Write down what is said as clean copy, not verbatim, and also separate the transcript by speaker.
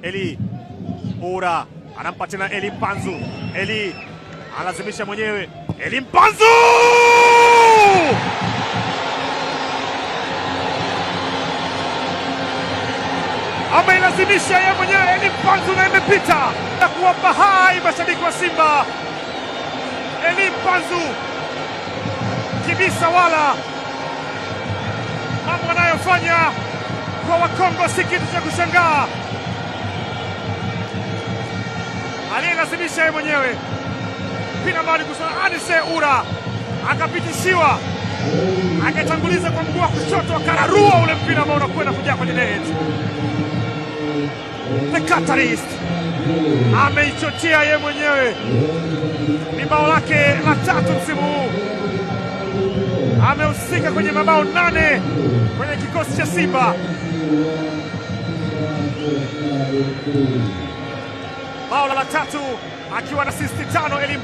Speaker 1: Eli Ura anampa tena Eli Mpanzu. Eli analazimisha mwenyewe. Eli Mpanzu ameilazimisha yeye mwenyewe. Eli Mpanzu na imepita na kuwapa hai mashabiki wa Simba. Eli Mpanzu kibisa, wala mambo anayofanya kwa Wakongo si kitu cha kushangaa. Aliyelazimisha yeye mwenyewe pina mbali kusana Anise Ura akapitishiwa, akatanguliza kwa mguu wa kushoto, akararua ule mpira ambao unakwenda kujaa kwenye net. The Qatarist ameichochea yeye mwenyewe, ni bao lake la 3 msimu huu. Amehusika kwenye mabao 8 kwenye kikosi cha Simba. Bao la 3 akiwa na assist 5 Eli